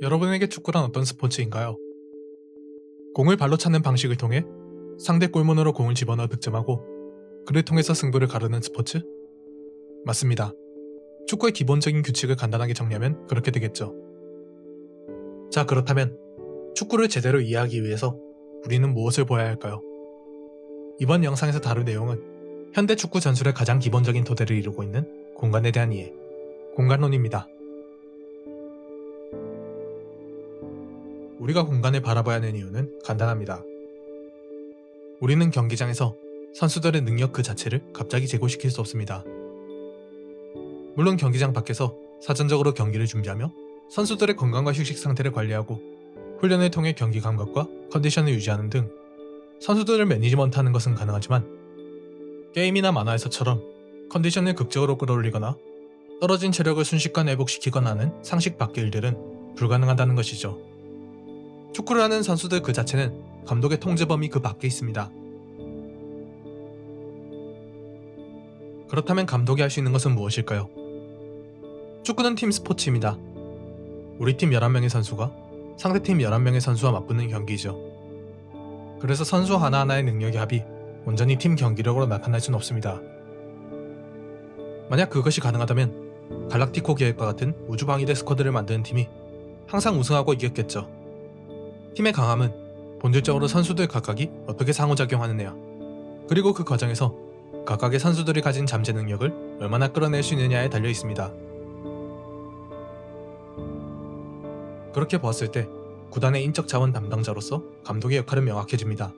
여러분에게 축구란 어떤 스포츠인가요? 공을 발로 차는 방식을 통해 상대 골문으로 공을 집어넣어 득점하고 그를 통해서 승부를 가르는 스포츠? 맞습니다. 축구의 기본적인 규칙을 간단하게 정리하면 그렇게 되겠죠. 자, 그렇다면 축구를 제대로 이해하기 위해서 우리는 무엇을 보아야 할까요? 이번 영상에서 다룰 내용은 현대 축구 전술의 가장 기본적인 토대를 이루고 있는 공간에 대한 이해, 공간론입니다. 우리가 공간을 바라봐야 하는 이유는 간단합니다. 우리는 경기장에서 선수들의 능력 그 자체를 갑자기 제고시킬 수 없습니다. 물론 경기장 밖에서 사전적으로 경기를 준비하며 선수들의 건강과 휴식 상태를 관리하고 훈련을 통해 경기 감각과 컨디션을 유지하는 등 선수들을 매니지먼트하는 것은 가능하지만 게임이나 만화에서처럼 컨디션을 극적으로 끌어올리거나 떨어진 체력을 순식간에 회복시키거나 하는 상식 밖의 일들은 불가능하다는 것이죠. 축구를 하는 선수들 그 자체는 감독의 통제 범위 그 밖에 있습니다. 그렇다면 감독이 할 수 있는 것은 무엇일까요? 축구는 팀 스포츠입니다. 우리 팀 11명의 선수가 상대팀 11명의 선수와 맞붙는 경기이죠. 그래서 선수 하나하나의 능력의 합이 온전히 팀 경기력으로 나타날 수는 없습니다. 만약 그것이 가능하다면 갈락티코 계획과 같은 우주방위대 스쿼드를 만드는 팀이 항상 우승하고 이겼겠죠. 팀의 강함은 본질적으로 선수들 각각이 어떻게 상호작용하느냐, 그리고 그 과정에서 각각의 선수들이 가진 잠재 능력을 얼마나 끌어낼 수 있느냐에 달려 있습니다. 그렇게 보았을 때 구단의 인적 자원 담당자로서 감독의 역할은 명확해집니다.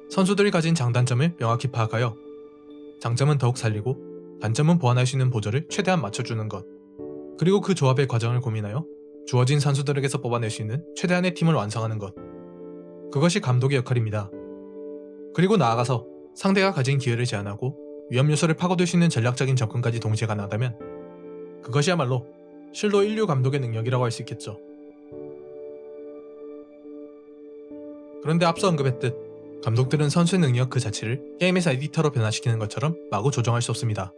선수들이 가진 장단점을 명확히 파악하여 장점은 더욱 살리고 단점은 보완할 수 있는 보조를 최대한 맞춰주는 것, 그리고 그 조합의 과정을 고민하여 주어진 선수들에게서 뽑아낼 수 있는 최대한의 팀을 완성하는 것, 그것이 감독의 역할입니다. 그리고 나아가서 상대가 가진 기회를 제한하고 위험 요소를 파고들 수 있는 전략적인 접근까지 동시에 가능하다면 그것이야말로 실로 인류 감독의 능력이라고 할 수 있겠죠. 그런데 앞서 언급했듯 감독들은 선수의 능력 그 자체를 게임에서 에디터로 변화시키는 것처럼 마구 조정할 수 없습니다.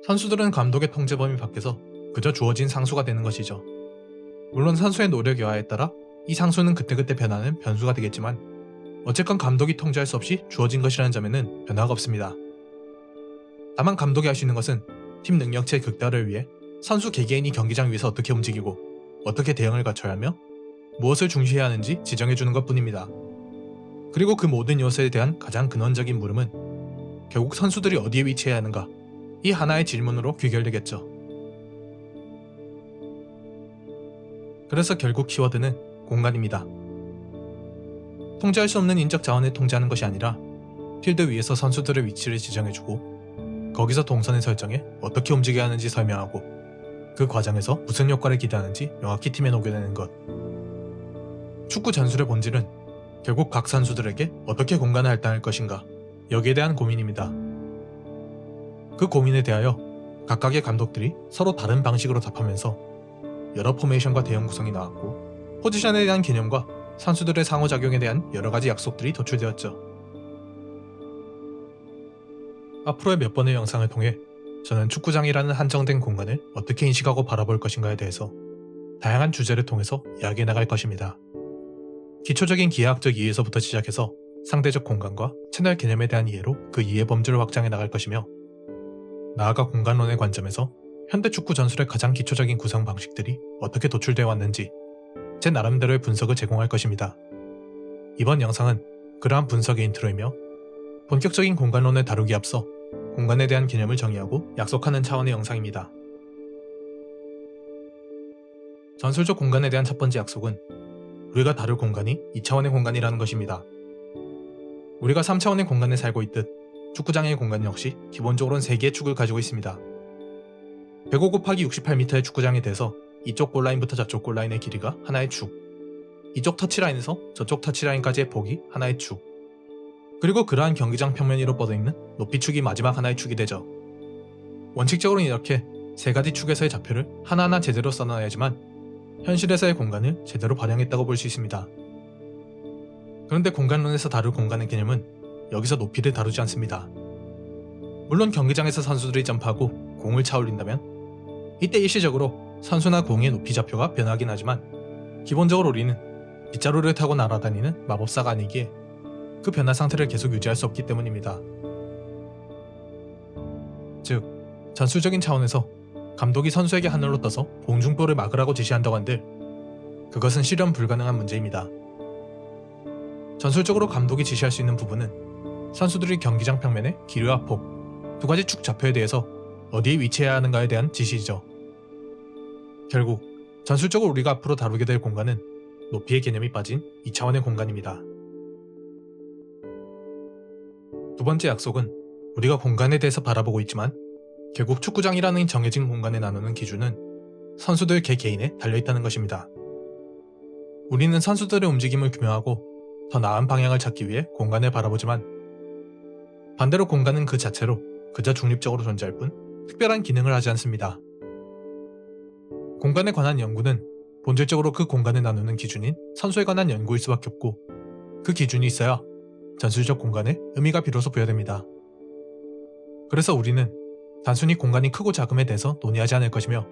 선수들은 감독의 통제 범위 밖에서 그저 주어진 상수가 되는 것이죠. 물론 선수의 노력 여하에 따라 이 상수는 그때그때 변하는 변수가 되겠지만 어쨌건 감독이 통제할 수 없이 주어진 것이라는 점에는 변화가 없습니다. 다만 감독이 할 수 있는 것은 팀 능력치의 극대화를 위해 선수 개개인이 경기장 위에서 어떻게 움직이고 어떻게 대응을 갖춰야 하며 무엇을 중시해야 하는지 지정해주는 것 뿐입니다. 그리고 그 모든 요소에 대한 가장 근원적인 물음은 결국 선수들이 어디에 위치해야 하는가, 이 하나의 질문으로 귀결되겠죠. 그래서 결국 키워드는 공간입니다. 통제할 수 없는 인적 자원을 통제하는 것이 아니라 필드 위에서 선수들의 위치를 지정해주고 거기서 동선을 설정해 어떻게 움직여야 하는지 설명하고 그 과정에서 무슨 효과를 기대하는지 명확히 팀에 녹여내는 것. 축구 전술의 본질은 결국 각 선수들에게 어떻게 공간을 할당할 것인가, 여기에 대한 고민입니다. 그 고민에 대하여 각각의 감독들이 서로 다른 방식으로 답하면서 여러 포메이션과 대응 구성이 나왔고 포지션에 대한 개념과 선수들의 상호작용에 대한 여러가지 약속들이 도출되었죠. 앞으로의 몇 번의 영상을 통해 저는 축구장이라는 한정된 공간을 어떻게 인식하고 바라볼 것인가에 대해서 다양한 주제를 통해서 이야기해 나갈 것입니다. 기초적인 기하학적 이해에서부터 시작해서 상대적 공간과 채널 개념에 대한 이해로 그 이해 범주를 확장해 나갈 것이며 나아가 공간론의 관점에서 현대 축구 전술의 가장 기초적인 구성 방식들이 어떻게 도출되어 왔는지 제 나름대로의 분석을 제공할 것입니다. 이번 영상은 그러한 분석의 인트로이며 본격적인 공간론을 다루기 앞서 공간에 대한 개념을 정의하고 약속하는 차원의 영상입니다. 전술적 공간에 대한 첫 번째 약속은 우리가 다룰 공간이 2차원의 공간이라는 것입니다. 우리가 3차원의 공간에 살고 있듯 축구장의 공간 역시 기본적으로는 3개의 축을 가지고 있습니다. 105 곱하기 68m의 축구장에 대해서 이쪽 골라인부터 저쪽 골라인의 길이가 하나의 축, 이쪽 터치라인에서 저쪽 터치라인까지의 폭이 하나의 축, 그리고 그러한 경기장 평면 위로 뻗어있는 높이축이 마지막 하나의 축이 되죠. 원칙적으로는 이렇게 3가지 축에서의 좌표를 하나하나 제대로 써놔야지만 현실에서의 공간을 제대로 발현했다고 볼 수 있습니다. 그런데 공간론에서 다룰 공간의 개념은 여기서 높이를 다루지 않습니다. 물론 경기장에서 선수들이 점프하고 공을 차 올린다면 이때 일시적으로 선수나 공의 높이 좌표가 변하긴 하지만 기본적으로 우리는 빗자루를 타고 날아다니는 마법사가 아니기에 그 변화 상태를 계속 유지할 수 없기 때문입니다. 즉, 전술적인 차원에서 감독이 선수에게 하늘로 떠서 공중볼을 막으라고 지시한다고 한들 그것은 실현 불가능한 문제입니다. 전술적으로 감독이 지시할 수 있는 부분은 선수들이 경기장 평면의 길이와 폭, 두 가지 축 좌표에 대해서 어디에 위치해야 하는가에 대한 지시이죠. 결국 전술적으로 우리가 앞으로 다루게 될 공간은 높이의 개념이 빠진 2차원의 공간입니다. 두 번째 약속은 우리가 공간에 대해서 바라보고 있지만 결국 축구장이라는 정해진 공간에 나누는 기준은 선수들 개개인에 달려있다는 것입니다. 우리는 선수들의 움직임을 규명하고 더 나은 방향을 찾기 위해 공간을 바라보지만 반대로 공간은 그 자체로 그저 중립적으로 존재할 뿐 특별한 기능을 하지 않습니다. 공간에 관한 연구는 본질적으로 그 공간을 나누는 기준인 선수에 관한 연구일 수밖에 없고 그 기준이 있어야 전술적 공간에 의미가 비로소 부여됩니다. 그래서 우리는 단순히 공간이 크고 작음에 대해서 논의하지 않을 것이며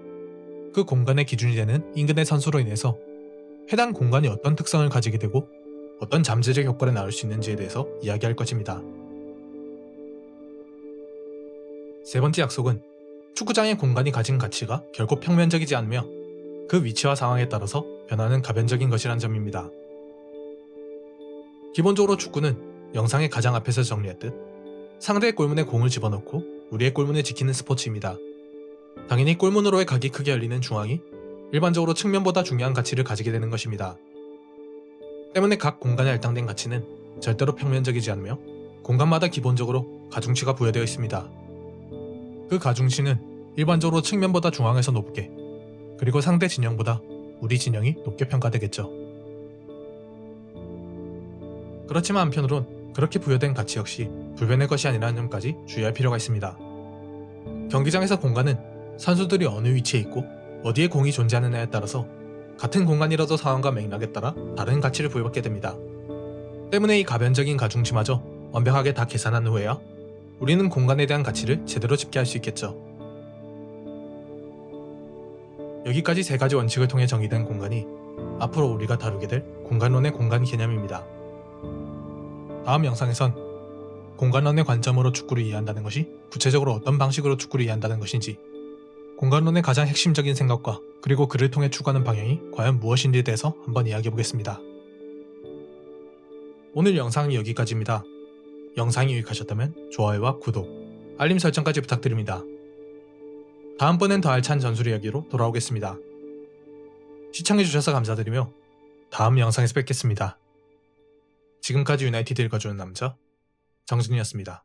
그 공간의 기준이 되는 인근의 선수로 인해서 해당 공간이 어떤 특성을 가지게 되고 어떤 잠재적 효과를 낳을 수 있는지에 대해서 이야기할 것입니다. 세 번째 약속은 축구장의 공간이 가진 가치가 결코 평면적이지 않으며 그 위치와 상황에 따라서 변하는 가변적인 것이란 점입니다. 기본적으로 축구는 영상의 가장 앞에서 정리했듯 상대의 골문에 공을 집어넣고 우리의 골문을 지키는 스포츠입니다. 당연히 골문으로의 각이 크게 열리는 중앙이 일반적으로 측면보다 중요한 가치를 가지게 되는 것입니다. 때문에 각 공간에 할당된 가치는 절대로 평면적이지 않으며 공간마다 기본적으로 가중치가 부여되어 있습니다. 그 가중치는 일반적으로 측면보다 중앙에서 높게 그리고 상대 진영보다 우리 진영이 높게 평가되겠죠. 그렇지만 한편으론 그렇게 부여된 가치 역시 불변의 것이 아니라는 점까지 주의할 필요가 있습니다. 경기장에서 공간은 선수들이 어느 위치에 있고 어디에 공이 존재하느냐에 따라서 같은 공간이라도 상황과 맥락에 따라 다른 가치를 부여받게 됩니다. 때문에 이 가변적인 가중치마저 완벽하게 다 계산한 후에야 우리는 공간에 대한 가치를 제대로 집계할 수 있겠죠. 여기까지 세 가지 원칙을 통해 정의된 공간이 앞으로 우리가 다루게 될 공간론의 공간 개념입니다. 다음 영상에선 공간론의 관점으로 축구를 이해한다는 것이 구체적으로 어떤 방식으로 축구를 이해한다는 것인지, 공간론의 가장 핵심적인 생각과 그리고 그를 통해 추구하는 방향이 과연 무엇인지에 대해서 한번 이야기해보겠습니다. 오늘 영상은 여기까지입니다. 영상이 유익하셨다면 좋아요와 구독, 알림 설정까지 부탁드립니다. 다음번엔 더 알찬 전술 이야기로 돌아오겠습니다. 시청해주셔서 감사드리며 다음 영상에서 뵙겠습니다. 지금까지 유나이티드 읽어주는 남자 정준이었습니다.